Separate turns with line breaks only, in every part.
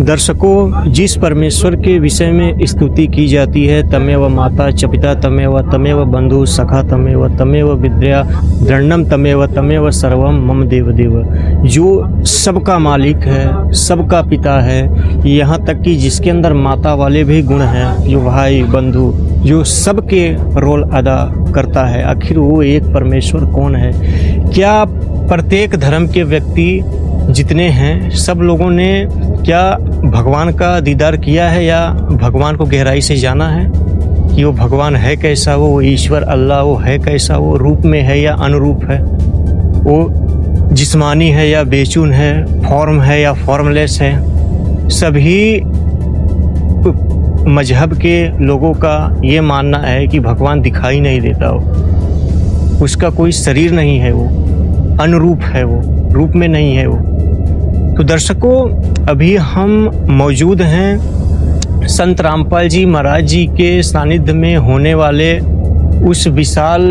दर्शकों, जिस परमेश्वर के विषय में स्तुति की जाती है, तमेव माता च पिता तमेव तमेव बंधु सखा तमेव तमेव विद्या द्रण्यम तमेव तमेव सर्वम मम देव देव, जो सबका मालिक है, सबका पिता है, यहाँ तक कि जिसके अंदर माता वाले भी गुण हैं, जो भाई बंधु, जो सबके रोल अदा करता है। आखिर वो एक परमेश्वर कौन है? क्या प्रत्येक धर्म के व्यक्ति जितने हैं, सब लोगों ने क्या भगवान का दीदार किया है या भगवान को गहराई से जाना है कि वो भगवान है कैसा, वो ईश्वर अल्लाह वो है कैसा, वो रूप में है या अनुरूप है, वो जिस्मानी है या बेचून है, फॉर्म है या फॉर्मलेस है? सभी मजहब के लोगों का ये मानना है कि भगवान दिखाई नहीं देता हो, उसका कोई शरीर नहीं है, वो अनुरूप है, वो रूप में नहीं है वो। तो दर्शकों, अभी हम मौजूद हैं संत रामपाल जी महाराज जी के सानिध्य में होने वाले उस विशाल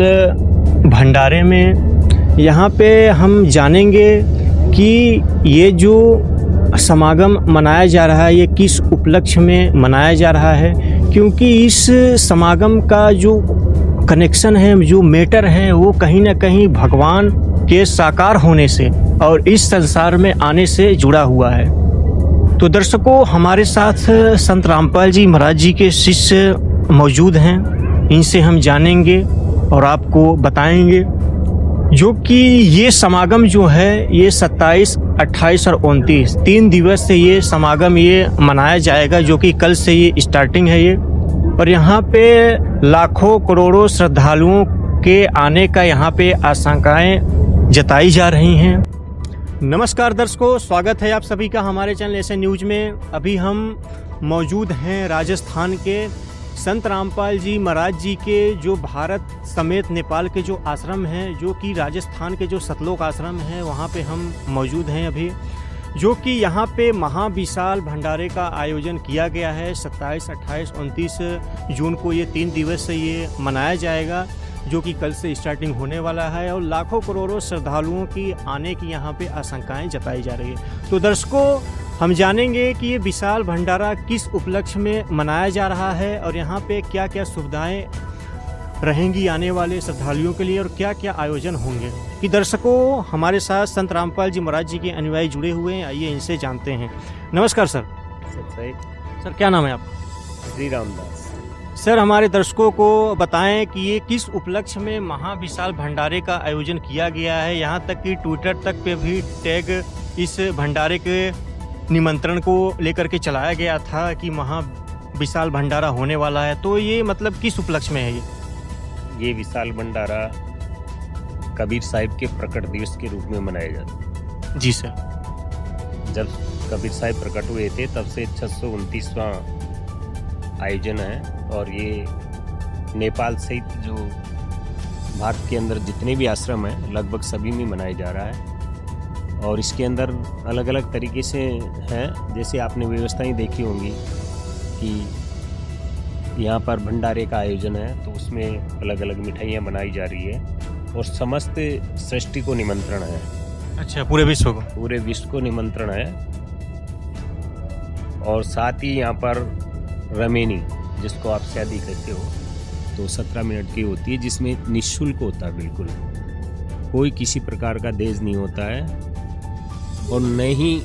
भंडारे में। यहाँ पे हम जानेंगे कि ये जो समागम मनाया जा रहा है, ये किस उपलक्ष्य में मनाया जा रहा है, क्योंकि इस समागम का जो कनेक्शन है, जो मैटर है, वो कहीं ना कहीं भगवान के साकार होने से और इस संसार में आने से जुड़ा हुआ है। तो दर्शकों, हमारे साथ संत रामपाल जी महाराज जी के शिष्य मौजूद हैं, इनसे हम जानेंगे और आपको बताएंगे जो कि ये समागम जो है, ये 27, 28 और 29 3 दिवस से ये समागम ये मनाया जाएगा, जो कि कल से ये स्टार्टिंग है ये। और यहाँ पे लाखों करोड़ों श्रद्धालुओं के आने का यहाँ पे आशंकाएं जताई जा रही हैं। नमस्कार दर्शकों, स्वागत है आप सभी का हमारे चैनल ऐसे न्यूज में। अभी हम मौजूद हैं राजस्थान के संत रामपाल जी महाराज जी के जो भारत समेत नेपाल के जो आश्रम हैं, जो कि राजस्थान के जो सतलोक आश्रम है, वहाँ पे हम मौजूद हैं अभी, जो कि यहाँ पे महाविशाल भंडारे का आयोजन किया गया है। 27, 28, 29 जून को ये 3 दिवस से ये मनाया जाएगा, जो कि कल से स्टार्टिंग होने वाला है और लाखों करोड़ों श्रद्धालुओं की आने की यहाँ पे आशंकाएं जताई जा रही है। तो दर्शकों, हम जानेंगे कि ये विशाल भंडारा किस उपलक्ष्य में मनाया जा रहा है और यहाँ पे क्या क्या सुविधाएं रहेंगी आने वाले श्रद्धालुओं के लिए और क्या क्या आयोजन होंगे। कि दर्शकों, हमारे साथ संत रामपाल जी महाराज जी के अनुयायी जुड़े हुए हैं, आइए इनसे जानते हैं। नमस्कार सर। सर क्या नाम है आपका?
श्री रामदास।
सर, हमारे दर्शकों को बताएं कि ये किस उपलक्ष्य में महाविशाल भंडारे का आयोजन किया गया है। यहाँ तक कि ट्विटर तक पे भी टैग इस भंडारे के निमंत्रण को लेकर के चलाया गया था कि महाविशाल भंडारा होने वाला है। तो ये मतलब किस उपलक्ष्य में है
ये विशाल भंडारा कबीर साहिब के प्रकट दिवस के रूप में मनाया जाता है।
जी सर।
जब कबीर साहिब प्रकट हुए थे तब से 629वां आयोजन है और ये नेपाल सहित जो भारत के अंदर जितने भी आश्रम हैं लगभग सभी में मनाया जा रहा है। और इसके अंदर अलग अलग तरीके से हैं, जैसे आपने व्यवस्थाएं देखी होंगी कि यहाँ पर भंडारे का आयोजन है तो उसमें अलग अलग मिठाइयाँ बनाई जा रही है और समस्त सृष्टि को निमंत्रण है।
अच्छा, पूरे विश्व को? पूरे
विश्व को निमंत्रण है। और साथ ही यहाँ पर रमेनी, जिसको आप शादी कहते हो, तो 17 मिनट की होती है, जिसमें निःशुल्क होता है, बिल्कुल कोई किसी प्रकार का देज नहीं होता है और न ही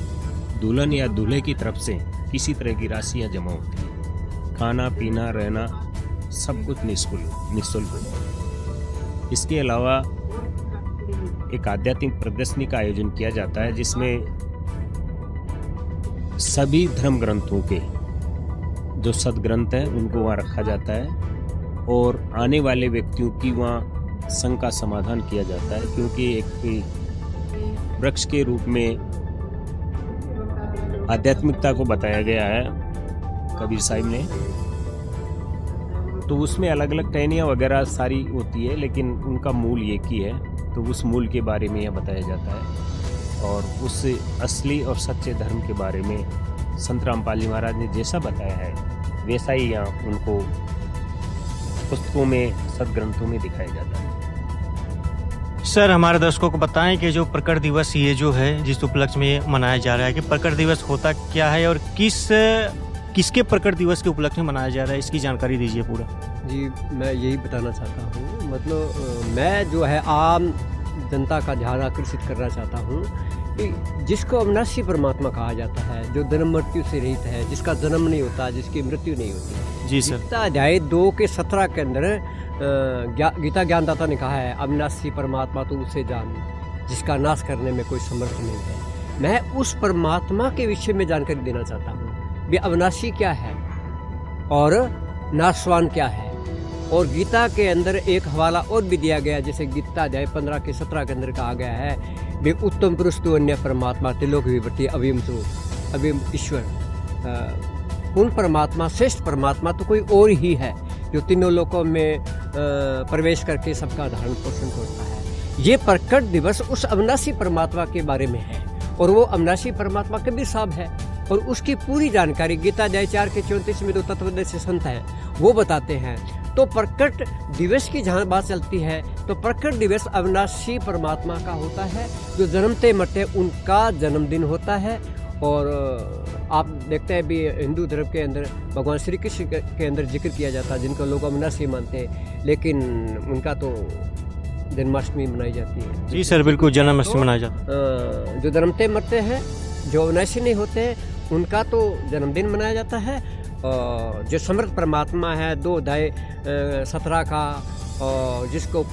दुल्हन या दूल्हे की तरफ से किसी तरह की राशियाँ जमा होती हैं। खाना पीना रहना सब कुछ निःशुल्क होता है। इसके अलावा एक आध्यात्मिक प्रदर्शनी का आयोजन किया जाता है, जिसमें सभी धर्म ग्रंथों के जो सदग्रंथ हैं उनको वहाँ रखा जाता है और आने वाले व्यक्तियों की वहाँ शंका समाधान किया जाता है, क्योंकि एक वृक्ष के रूप में आध्यात्मिकता को बताया गया है कबीर साहिब ने। तो उसमें अलग अलग टहनियाँ वगैरह सारी होती है, लेकिन उनका मूल एक ही है, तो उस मूल के बारे में यह बताया जाता है और उस असली और सच्चे धर्म के बारे में संत रामपाल जी महाराज ने जैसा बताया है वैसा ही यहाँ उनको पुस्तकों में, सदग्रंथों में दिखाया जाता है।
सर हमारे दर्शकों को बताएं कि जो प्रकट दिवस ये जो है जिस उपलक्ष्य में ये मनाया जा रहा है कि प्रकट दिवस होता क्या है और किसके प्रकट दिवस के उपलक्ष्य में मनाया जा रहा है, इसकी जानकारी दीजिए पूरा।
जी, मैं यही बताना चाहता हूँ, मतलब मैं जो है आम जनता का ध्यान आकर्षित करना चाहता हूँ कि जिसको अविनाशी परमात्मा कहा जाता है, जो जन्म मृत्यु से रहित है, जिसका जन्म नहीं होता, जिसकी मृत्यु नहीं होती।
जी सर।
गीता अध्याय 2 के 17 के अंदर गीता ज्ञानदाता ने कहा है, अविनाशी परमात्मा तो उसे जान जिसका नाश करने में कोई समर्थ नहीं है। मैं उस परमात्मा के विषय में जानकारी देना चाहता हूँ भी अविनाशी क्या है और नाशवान क्या है। और गीता के अंदर एक हवाला और भी दिया गया, जैसे गीता अध्याय 15 के 17 के अंदर कहा गया है भी उत्तम पुरुष तो अन्य परमात्मा त्रिलोक विवर्ती अभिम ईश्वर। पूर्ण परमात्मा, श्रेष्ठ परमात्मा तो कोई और ही है जो तीनों लोकों में प्रवेश करके सबका धारण पोषण करता है। ये प्रकट दिवस उस अविनाशी परमात्मा के बारे में है और वो अविनाशी परमात्मा कबीर साहब है और उसकी पूरी जानकारी गीता अध्याय 4 के 34 में जो तत्वदर्शी संत है वो बताते हैं। तो प्रकट दिवस की जहाँ बात चलती है तो प्रकट दिवस अविनाशी परमात्मा का होता है, जो जन्मते मरते उनका जन्मदिन होता है। और आप देखते हैं भी हिंदू धर्म के अंदर भगवान श्री कृष्ण के अंदर जिक्र किया जाता है, जिनको लोग अविनाशी मानते हैं, लेकिन उनका तो जन्माष्टमी मनाई जाती है।
जी सर, बिल्कुल जन्माष्टमी मनाया जाता है।
जो जन्मते मरते हैं, जो अविनाशी नहीं होते हैं, उनका तो जन्मदिन मनाया जाता है। और जो समर्थ परमात्मा है 2 अध्याय 17 का, और जिसको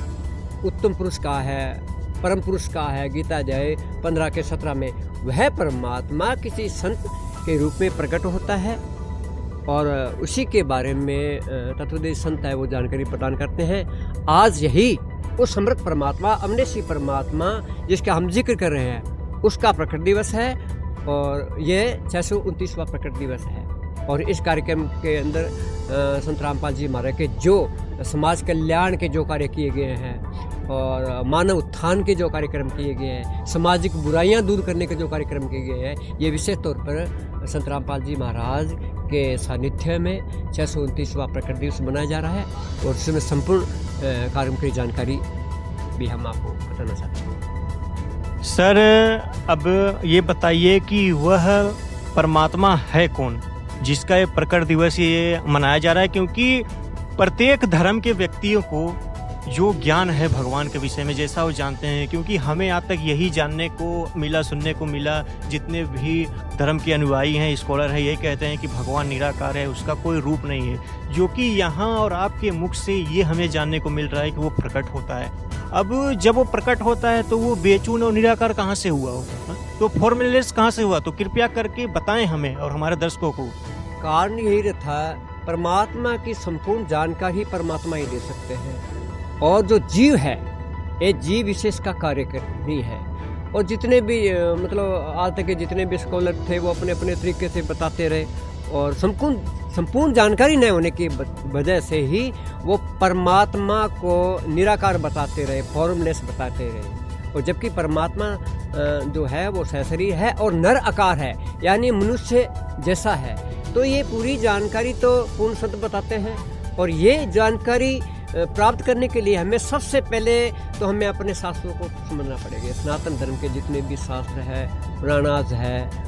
उत्तम पुरुष कहा है, परम पुरुष कहा है गीता अध्याय 15 के 17 में, वह परमात्मा किसी संत के रूप में प्रकट होता है और उसी के बारे में तत्वदर्शी संत है वो जानकारी प्रदान करते हैं। आज यही वो समर्थ परमात्मा, अविनाशी परमात्मा जिसका हम जिक्र कर रहे हैं, उसका प्रकट दिवस है और ये 629वां प्रकट दिवस है। और इस कार्यक्रम के अंदर संत रामपाल जी महाराज के जो समाज कल्याण के जो कार्य किए गए हैं और मानव उत्थान के जो कार्यक्रम किए गए हैं, सामाजिक बुराइयां दूर करने के जो कार्यक्रम किए गए हैं, ये विशेष तौर पर संत रामपाल जी महाराज के सानिध्य में 629वां प्रकट दिवस मनाया जा रहा है और उसमें संपूर्ण कार्यक्रम की जानकारी भी हम आपको बताना चाहते हैं।
सर अब ये बताइए कि वह परमात्मा है कौन जिसका ये प्रकट दिवस ये मनाया जा रहा है, क्योंकि प्रत्येक धर्म के व्यक्तियों को जो ज्ञान है भगवान के विषय में जैसा वो जानते हैं, क्योंकि हमें आज तक यही जानने को मिला, सुनने को मिला, जितने भी धर्म के अनुयायी हैं, स्कॉलर हैं, यही कहते हैं कि भगवान निराकार है, उसका कोई रूप नहीं है, जो कि यहाँ और आपके मुख से ये हमें जानने को मिल रहा है कि वो प्रकट होता है। अब जब वो प्रकट होता है तो वो बेचून और निराकार कहाँ से हुआ हो, तो फॉर्मलेस कहाँ से हुआ, तो कृपया करके बताएं हमें और हमारे दर्शकों को।
कारण यही रहता है, परमात्मा की संपूर्ण जानकारी परमात्मा ही दे सकते हैं और जो जीव है ये जीव विशेष का कार्यक्रमी है। और जितने भी मतलब आज तक के जितने भी स्कॉलर थे वो अपने अपने तरीके से बताते रहे और संपूर्ण जानकारी न होने की वजह से ही वो परमात्मा को निराकार बताते रहे, फॉर्मलेस बताते रहे। और जबकि परमात्मा जो है वो सशरीर है और नर आकार है, यानी मनुष्य जैसा है। तो ये पूरी जानकारी तो पूर्ण संत बताते हैं और ये जानकारी प्राप्त करने के लिए हमें सबसे पहले तो हमें अपने शास्त्रों को समझना पड़ेगा। सनातन धर्म के जितने भी शास्त्र है, पुराणाज है,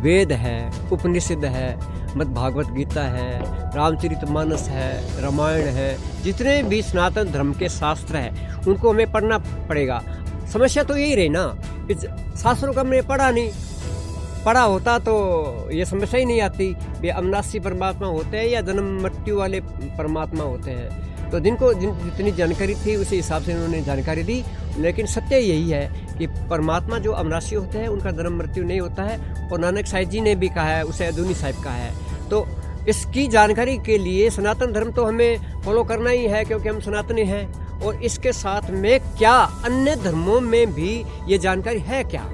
वेद है, उपनिषद है, मद् भागवत गीता है, रामचरितमानस है, रामायण है, जितने भी सनातन धर्म के शास्त्र हैं उनको हमें पढ़ना पड़ेगा। समस्या तो यही रही ना, इस शास्त्रों का हमने पढ़ा होता तो ये समस्या ही नहीं आती भी अविनाशी परमात्मा होते हैं या जन्म मृत्यु वाले परमात्मा होते हैं। तो जितनी जानकारी थी उसी हिसाब से उन्होंने जानकारी दी, लेकिन सत्य यही है कि परमात्मा जो अविनाशी होते हैं उनका जन्म मृत्यु नहीं होता है। और नानक साहिब जी ने भी कहा है, उसे अदूनी साहिब कहा है। तो इसकी जानकारी के लिए सनातन धर्म तो हमें फॉलो करना ही है क्योंकि हम सनातनी हैं। और इसके साथ में क्या अन्य धर्मों में भी ये जानकारी है क्या,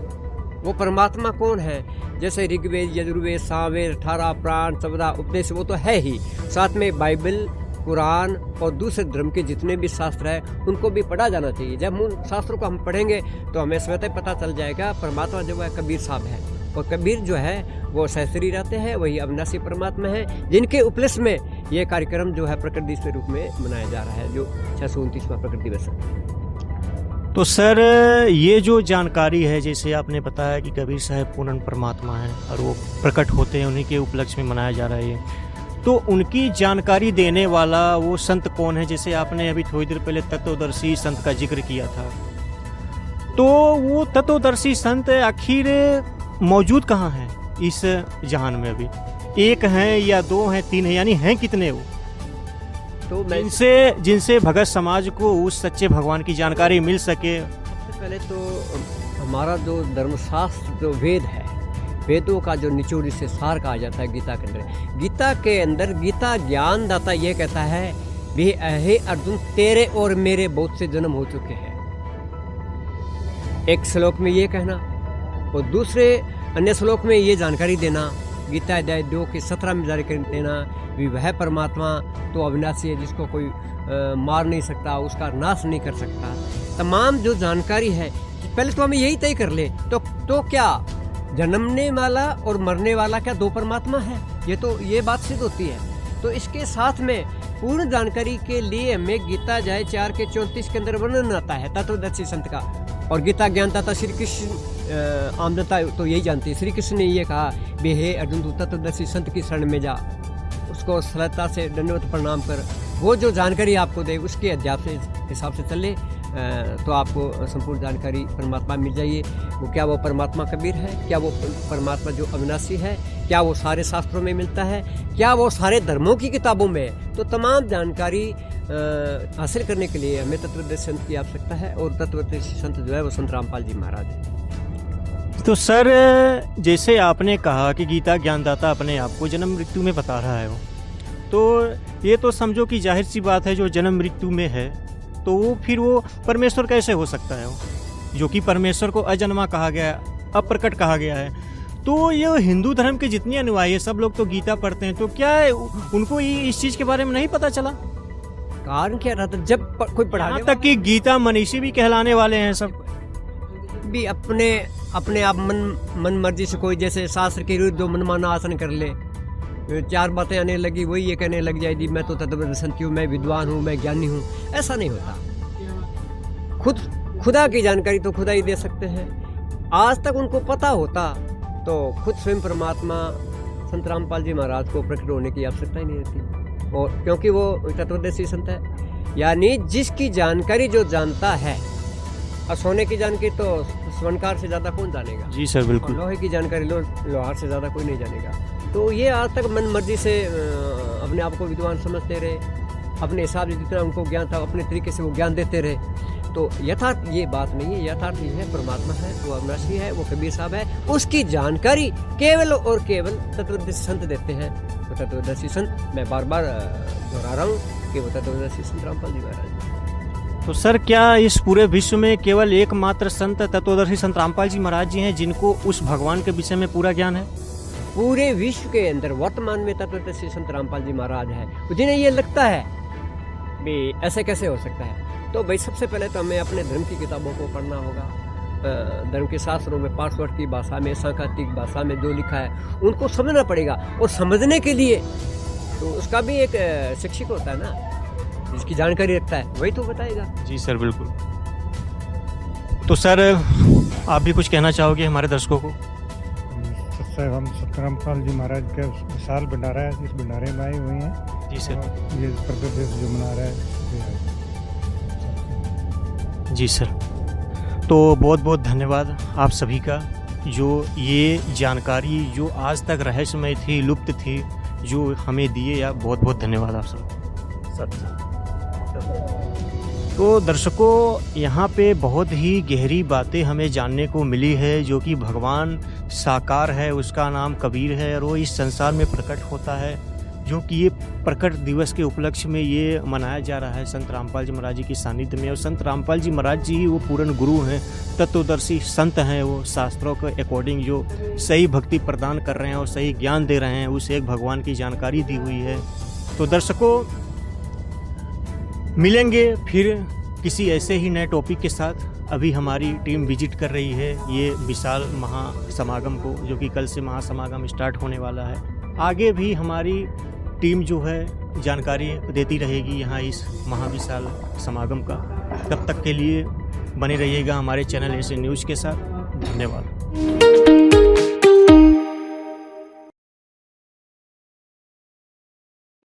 वो परमात्मा कौन है, जैसे ऋग्वेद, यजुर्वेद, सामवेद, 18 पुराण, 14 उपदेश, वो तो है ही। साथ में बाइबल, कुरान और दूसरे धर्म के जितने भी शास्त्र हैं उनको भी पढ़ा जाना चाहिए। जब उन शास्त्रों को हम पढ़ेंगे तो हमें स्वतः पता चल जाएगा परमात्मा जो है कबीर साहब है। और कबीर जो है वो सहस्त्री रहते हैं, वही अविनाशी परमात्मा है, जिनके उपलक्ष्य में ये कार्यक्रम जो है प्रकट दिवस के रूप में मनाया जा रहा है, जो 629वां प्रकट दिवस है।
तो सर ये जो जानकारी है, जैसे आपने बताया कि कबीर साहब पूर्ण परमात्मा हैं और वो प्रकट होते हैं, उन्हीं के उपलक्ष्य में मनाया जा रहा है ये, तो उनकी जानकारी देने वाला वो संत कौन है? जैसे आपने अभी थोड़ी देर पहले तत्वदर्शी संत का जिक्र किया था, तो वो तत्वदर्शी संत आखिर मौजूद कहाँ हैं इस जहान में? अभी एक हैं या दो हैं, तीन हैं, यानी हैं कितने वो,
तो मैं
जिनसे भगत समाज को उस सच्चे भगवान की जानकारी मिल सके?
सबसे पहले तो हमारा जो धर्मशास्त्र जो वेद है, वेदों का जो निचोड़ से सार कहा जाता है गीता के अंदर, गीता के अंदर गीता ज्ञानदाता ये कहता है भी हे अर्जुन, तेरे और मेरे बहुत से जन्म हो चुके हैं, एक श्लोक में ये कहना, और दूसरे अन्य श्लोक में ये जानकारी देना, गीता अध्याय 2 के 17 में जारी कर देना भी वह परमात्मा तो अविनाशी है, जिसको कोई मार नहीं सकता, उसका नाश नहीं कर सकता। तमाम जो जानकारी है, पहले तो हमें यही तय कर ले, तो क्या जन्मने वाला और मरने वाला क्या दो परमात्मा है? ये बात सिद्ध होती है। तो इसके साथ में पूर्ण जानकारी के लिए हमें गीता अध्याय 4 के 34 के अंदर वर्णन आता है तत्वदर्शी संत का, और गीता ज्ञानदाता श्री कृष्ण आमदता तो यही जानती है। श्री कृष्ण ने ये कहा बे हे अर्जुन, तू तत्वदर्शी संत की शरण में जा, उसको सरलता से दंडवत प्रणाम कर, वो जो जानकारी आपको दे उसके अध्याप से हिसाब से चले, तो आपको संपूर्ण जानकारी परमात्मा मिल जाइए। वो क्या वो परमात्मा कबीर है? क्या वो परमात्मा जो अविनाशी है? क्या वो सारे शास्त्रों में मिलता है? क्या वो सारे धर्मों की किताबों में है? तो तमाम जानकारी हासिल करने के लिए हमें तत्वदर्शी संत की आवश्यकता है, और तत्वदर्शी संत जो है वो संत रामपाल जी महाराज है।
तो सर जैसे आपने कहा कि गीता ज्ञानदाता अपने आप को जन्म मृत्यु में बता रहा है वो, तो ये तो समझो कि जाहिर सी बात है, जो जन्म मृत्यु में है तो वो फिर वो परमेश्वर कैसे हो सकता है? वो जो कि परमेश्वर को अजन्मा कहा गया है, अप्रकट कहा गया है। तो ये हिंदू धर्म के जितने अनुयायी है, सब लोग तो गीता पढ़ते हैं, तो क्या है उनको इस चीज के बारे में नहीं पता चला?
कारण क्या रहा था? जब कोई पढ़ाने
तक कि गीता मनीषी भी कहलाने वाले हैं सब
भी अपने आप मन मर्जी से, कोई जैसे शास्त्र के विरुद्ध जो मनमाना आसन कर ले, चार बातें आने लगी, वही ये कहने लग जाएगी मैं तो तत्वदर्शी संत हूँ, मैं विद्वान हूँ, मैं ज्ञानी हूँ। ऐसा नहीं होता। खुदा की जानकारी तो खुदा ही दे सकते हैं। आज तक उनको पता होता तो खुद स्वयं परमात्मा संत रामपाल जी महाराज को प्रकट होने की आवश्यकता ही नहीं रहती, और क्योंकि वो तत्वदर्शी संत है, यानी जिसकी जानकारी जो जानता है। और सोने की जानकारी तो स्वर्णकार से ज़्यादा कौन जानेगा?
जी सर, बिल्कुल।
लोहे की जानकारी लोहार से ज़्यादा कोई नहीं जानेगा। तो ये आज तक मन मर्जी से अपने आप को विद्वान समझते रहे, अपने हिसाब से जितना उनको ज्ञान था अपने तरीके से वो ज्ञान देते रहे। तो यथार्थ ये बात नहीं है, यथार्थ ये है परमात्मा है, वो अविनाशी है, वो कबीर साहब है, उसकी जानकारी केवल और केवल तत्वदर्शी संत देते हैं। वो तत्वदर्शी संत, मैं बार बार दोहरा रहा हूँ कि वो तत्वदर्शी संत रामपाल जी महाराज।
तो सर क्या इस पूरे विश्व में केवल एकमात्र संत तत्वदर्शी संत रामपाल जी महाराज जी हैं जिनको उस भगवान के विषय में पूरा ज्ञान है?
पूरे विश्व के अंदर वर्तमान में तत्वदर्शी संत रामपाल जी महाराज है। जिन्हें ये लगता है भी ऐसे कैसे हो सकता है, तो भाई सबसे पहले तो हमें अपने धर्म की किताबों को पढ़ना होगा। धर्म के शास्त्रों में पार्श्वट की भाषा में, सांकेतिक भाषा में जो लिखा है उनको समझना पड़ेगा, और समझने के लिए तो उसका भी एक शिक्षक होता है ना, जिसकी जानकारी रखता है, वही तो बताएगा।
जी सर, बिल्कुल। तो सर आप भी कुछ कहना चाहोगे हमारे दर्शकों को?
हम संत रामपाल जी महाराज का विशाल भंडारा है, इस भंडारे में आए हुए हैं।
जी सर।
ये प्रदेश जो मना रहा है।
जी सर, तो बहुत बहुत धन्यवाद आप सभी का, जो ये जानकारी जो आज तक रहस्यमय थी, लुप्त थी, जो हमें दिए, या बहुत बहुत धन्यवाद आप सब। तो दर्शकों, यहाँ पे बहुत ही गहरी बातें हमें जानने को मिली है, जो कि भगवान साकार है, उसका नाम कबीर है, और वो इस संसार में प्रकट होता है, जो कि ये प्रकट दिवस के उपलक्ष्य में ये मनाया जा रहा है संत रामपाल जी महाराज जी की सानिध्य में। और संत रामपाल जी महाराज जी ही वो पूर्ण गुरु हैं, तत्वदर्शी संत हैं, वो शास्त्रों के अकॉर्डिंग जो सही भक्ति प्रदान कर रहे हैं और सही ज्ञान दे रहे हैं, उस एक भगवान की जानकारी दी हुई है। तो दर्शकों, मिलेंगे फिर किसी ऐसे ही नए टॉपिक के साथ। अभी हमारी टीम विजिट कर रही है ये विशाल महासमागम को, जो कि कल से महासमागम स्टार्ट होने वाला है। आगे भी हमारी टीम जो है जानकारी देती रहेगी यहाँ इस महाविशाल समागम का। तब तक के लिए बने रहिएगा हमारे चैनल ऐसे न्यूज़ के साथ। धन्यवाद।